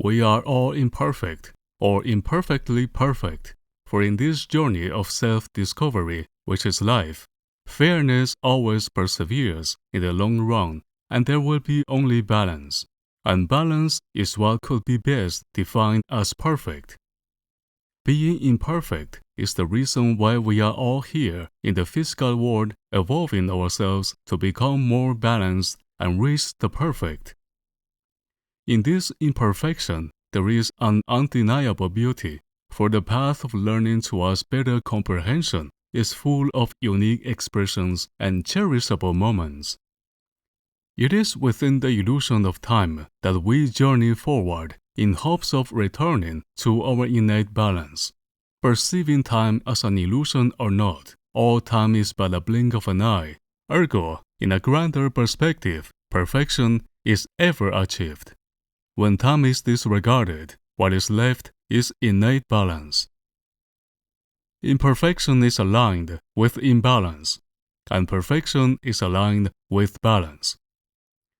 We are all imperfect, or imperfectly perfect, for in this journey of self-discovery, which is life, fairness always perseveres in the long run, and there will be only balance. And balance is what could be best defined as perfect. Being imperfect is the reason why we are all here in the physical world, evolving ourselves to become more balanced and reach the perfect. In this imperfection, there is an undeniable beauty, for the path of learning towards better comprehension is full of unique expressions and cherishable moments. It is within the illusion of time that we journey forward in hopes of returning to our innate balance. Perceiving time as an illusion or not, all time is but a blink of an eye. Ergo, in a grander perspective, perfection is ever achieved. When time is disregarded, what is left is innate balance. Imperfection is aligned with imbalance, and perfection is aligned with balance.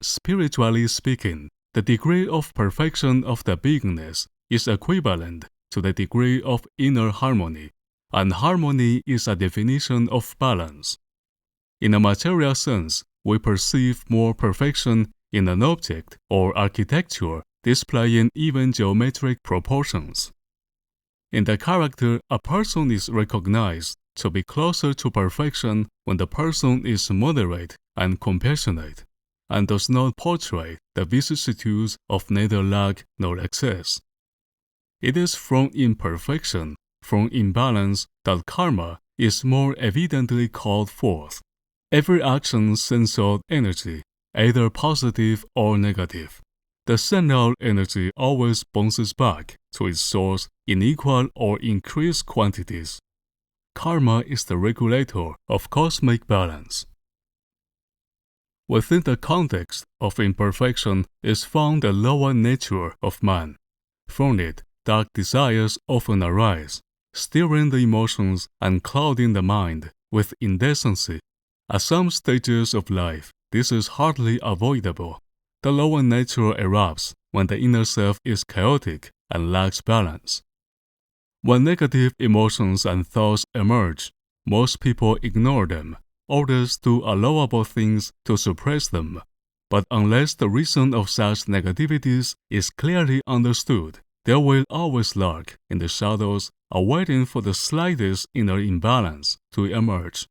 Spiritually speaking, the degree of perfection of the beingness is equivalent to the degree of inner harmony, and harmony is a definition of balance. In a material sense, we perceive more perfection in an object or architecture displaying even geometric proportions. In the character, a person is recognized to be closer to perfection when the person is moderate and compassionate, and does not portray the vicissitudes of neither lack nor excess. It is from imperfection, from imbalance, that karma is more evidently called forth. Every action sends out energy, either positive or negative. The sent out energy always bounces back to its source in equal or increased quantities. Karma is the regulator of cosmic balance. Within the context of imperfection is found the lower nature of man. From it, dark desires often arise, stirring the emotions and clouding the mind with indecency. At some stages of life, this is hardly avoidable. The lower nature erupts when the inner self is chaotic and lacks balance. When negative emotions and thoughts emerge, most people ignore them, others do allowable things to suppress them. But unless the reason of such negativities is clearly understood, there will always lurk in the shadows, awaiting for the slightest inner imbalance to emerge.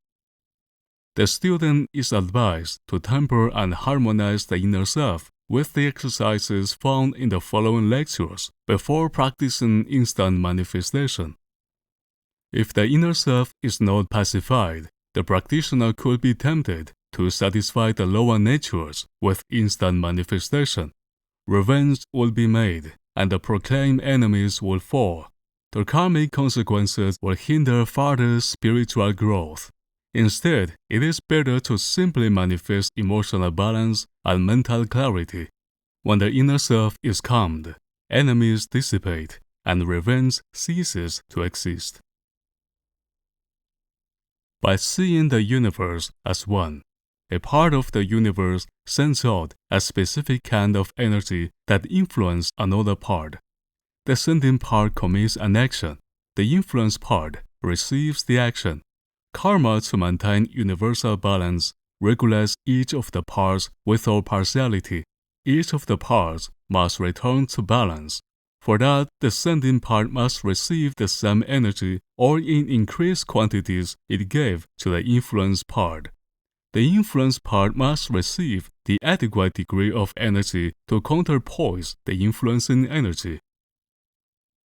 The student is advised to temper and harmonize the inner self with the exercises found in the following lectures before practicing instant manifestation. If the inner self is not pacified, the practitioner could be tempted to satisfy the lower natures with instant manifestation. Revenge will be made, and the proclaimed enemies will fall. The karmic consequences will hinder further spiritual growth. Instead, it is better to simply manifest emotional balance and mental clarity. When the inner self is calmed, enemies dissipate, and revenge ceases to exist. By seeing the universe as one, a part of the universe sends out a specific kind of energy that influences another part. The sending part commits an action. The influenced part receives the action. Karma, to maintain universal balance, regulates each of the parts without partiality. Each of the parts must return to balance. For that, the sending part must receive the same energy or in increased quantities it gave to the influenced part. The influenced part must receive the adequate degree of energy to counterpoise the influencing energy.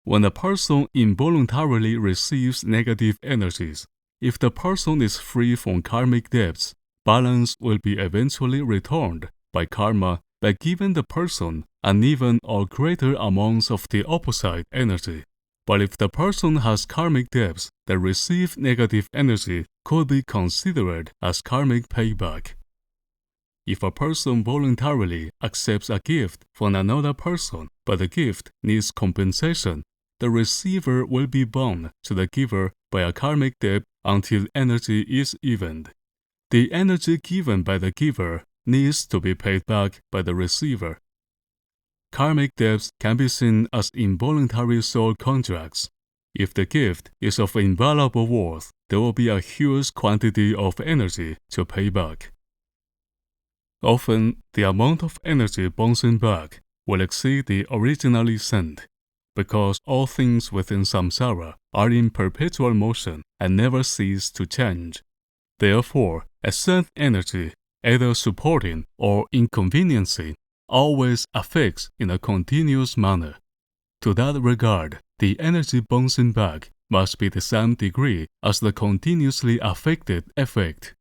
When a person involuntarily receives negative energies, if the person is free from karmic debts, balance will be eventually returned by karma by giving the person uneven or greater amounts of the opposite energy. But if the person has karmic debts, the received negative energy could be considered as karmic payback. If a person voluntarily accepts a gift from another person, but the gift needs compensation, the receiver will be bound to the giver by a karmic debt until energy is evened. The energy given by the giver needs to be paid back by the receiver. Karmic debts can be seen as involuntary soul contracts. If the gift is of invaluable worth, there will be a huge quantity of energy to pay back. Often, the amount of energy bouncing back will exceed the originally sent, because all things within samsara are in perpetual motion and never cease to change. Therefore, a sent energy, either supporting or inconveniencing, always affects in a continuous manner. To that regard, the energy bouncing back must be the same degree as the continuously affected effect.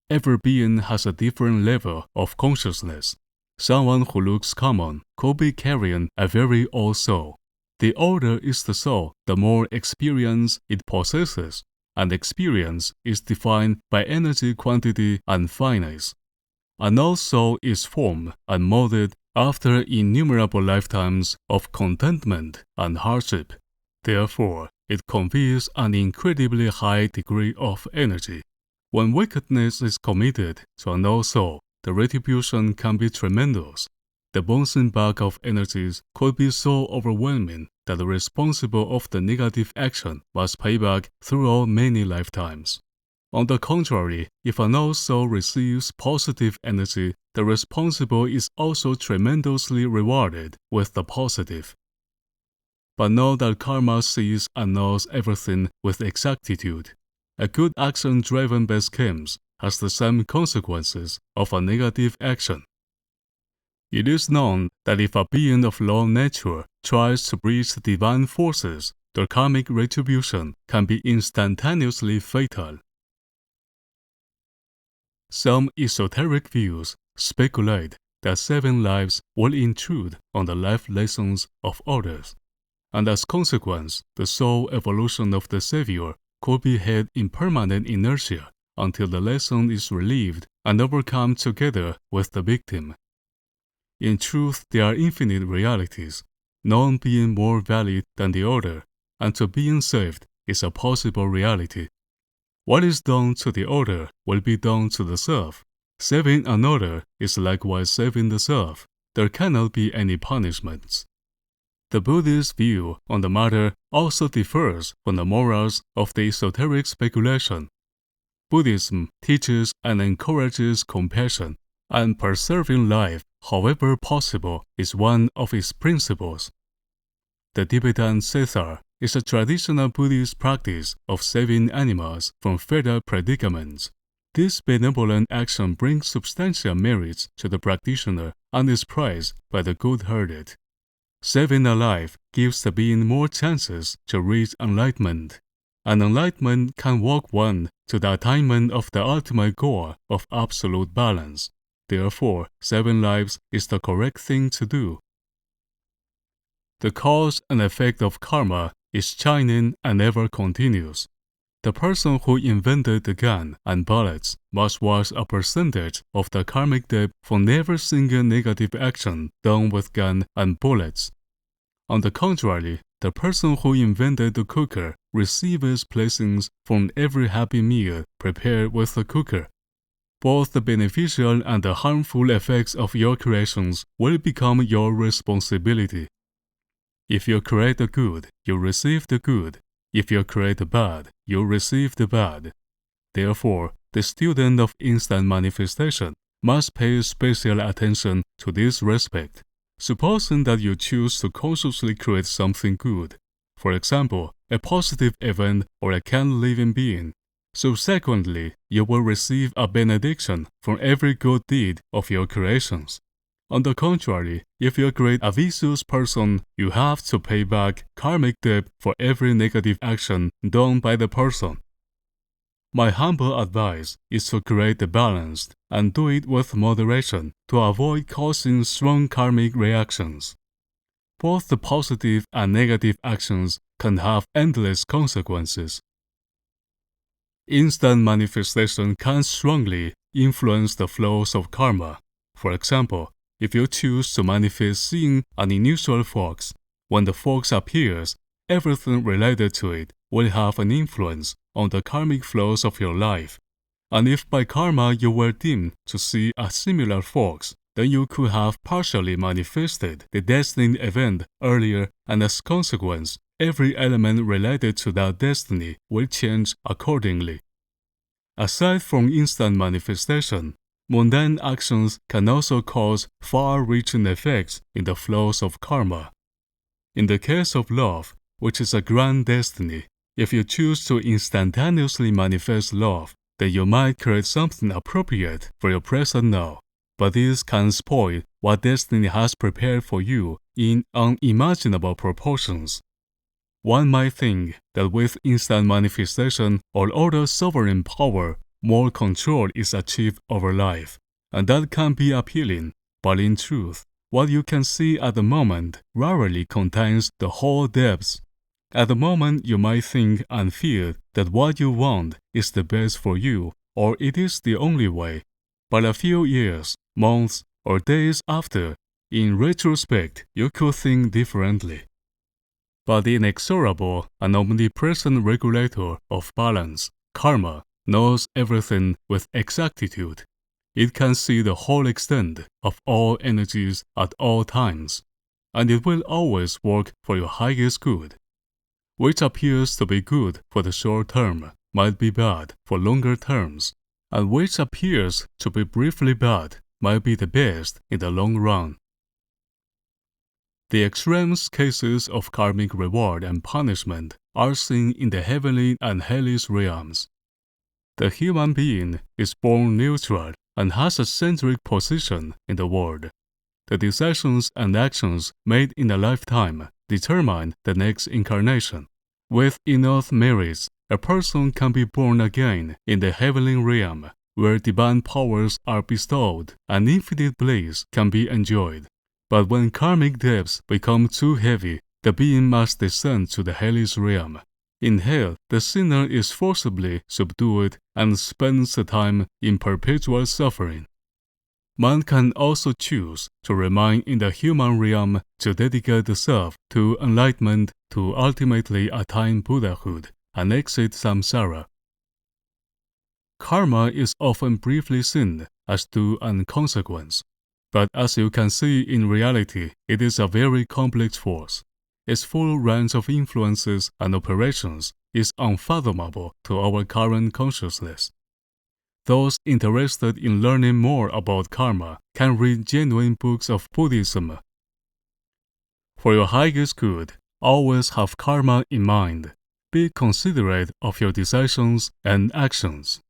Every being has a different level of consciousness. Someone who looks common could be carrying a very old soul. The older is the soul, the more experience it possesses, and experience is defined by energy quantity and fineness. An old soul is formed and molded after innumerable lifetimes of contentment and hardship. Therefore, it conveys an incredibly high degree of energy. When wickedness is committed to an old soul, the retribution can be tremendous. The bouncing back of energies could be so overwhelming that the responsible of the negative action must pay back throughout many lifetimes. On the contrary, if an old soul receives positive energy, the responsible is also tremendously rewarded with the positive. But know that karma sees and knows everything with exactitude. A good action driven by schemes has the same consequences of a negative action. It is known that if a being of low nature tries to breach divine forces, the karmic retribution can be instantaneously fatal. Some esoteric views speculate that 7 lives will intrude on the life lessons of others, and as consequence, the soul evolution of the Savior could be held in permanent inertia until the lesson is relieved and overcome together with the victim. In truth, there are infinite realities, none being more valid than the other, and to being saved is a possible reality. What is done to the other will be done to the self. Saving another is likewise saving the self. There cannot be any punishments. The Buddhist view on the matter also differs from the morals of the esoteric speculation. Buddhism teaches and encourages compassion, and preserving life, however possible, is one of its principles. The Tibetan Sethar is a traditional Buddhist practice of saving animals from fatal predicaments. This benevolent action brings substantial merits to the practitioner and is prized by the good-hearted. Saving a life gives the being more chances to reach enlightenment, and enlightenment can walk one to the attainment of the ultimate goal of absolute balance. Therefore, 7 lives is the correct thing to do. The cause and effect of karma is shining and ever continuous. The person who invented the gun and bullets must wash a percentage of the karmic debt from every single negative action done with gun and bullets. On the contrary, the person who invented the cooker receives blessings from every happy meal prepared with the cooker. Both the beneficial and the harmful effects of your creations will become your responsibility. If you create the good, you receive the good. If you create the bad, you receive the bad. Therefore, the student of instant manifestation must pay special attention to this respect. Supposing that you choose to consciously create something good, for example, a positive event or a kind living being, subsequently you will receive a benediction from every good deed of your creations. On the contrary, if you create a vicious person, you have to pay back karmic debt for every negative action done by the person. My humble advice is to create the balance and do it with moderation to avoid causing strong karmic reactions. Both the positive and negative actions can have endless consequences. Instant manifestation can strongly influence the flows of karma. For example, if you choose to manifest seeing an unusual fox, when the fox appears, everything related to it will have an influence on the karmic flows of your life. And if by karma you were deemed to see a similar fox, then you could have partially manifested the destined event earlier, and as a consequence, every element related to that destiny will change accordingly. Aside from instant manifestation, mundane actions can also cause far-reaching effects in the flows of karma. In the case of love, which is a grand destiny, if you choose to instantaneously manifest love, then you might create something appropriate for your present now. But this can spoil what destiny has prepared for you in unimaginable proportions. One might think that with instant manifestation or other sovereign power, more control is achieved over life, and that can be appealing, but in truth, what you can see at the moment rarely contains the whole depths. At the moment, you might think and feel that what you want is the best for you, or it is the only way. But a few years, months, or days after, in retrospect, you could think differently. But the inexorable and omnipresent regulator of balance, karma, knows everything with exactitude. It can see the whole extent of all energies at all times, and it will always work for your highest good. Which appears to be good for the short term might be bad for longer terms, and which appears to be briefly bad might be the best in the long run. The extreme cases of karmic reward and punishment are seen in the heavenly and hellish realms. The human being is born neutral and has a centric position in the world. The decisions and actions made in a lifetime determine the next incarnation. With enough merits, a person can be born again in the heavenly realm, where divine powers are bestowed and infinite bliss can be enjoyed. But when karmic debts become too heavy, the being must descend to the hellish realm. In hell, the sinner is forcibly subdued and spends the time in perpetual suffering. Man can also choose to remain in the human realm to dedicate the self to enlightenment to ultimately attain Buddhahood and exit samsara. Karma is often briefly seen as due and consequence, but as you can see in reality, it is a very complex force. Its full range of influences and operations is unfathomable to our current consciousness. Those interested in learning more about karma can read genuine books of Buddhism. For your highest good, always have karma in mind. Be considerate of your decisions and actions.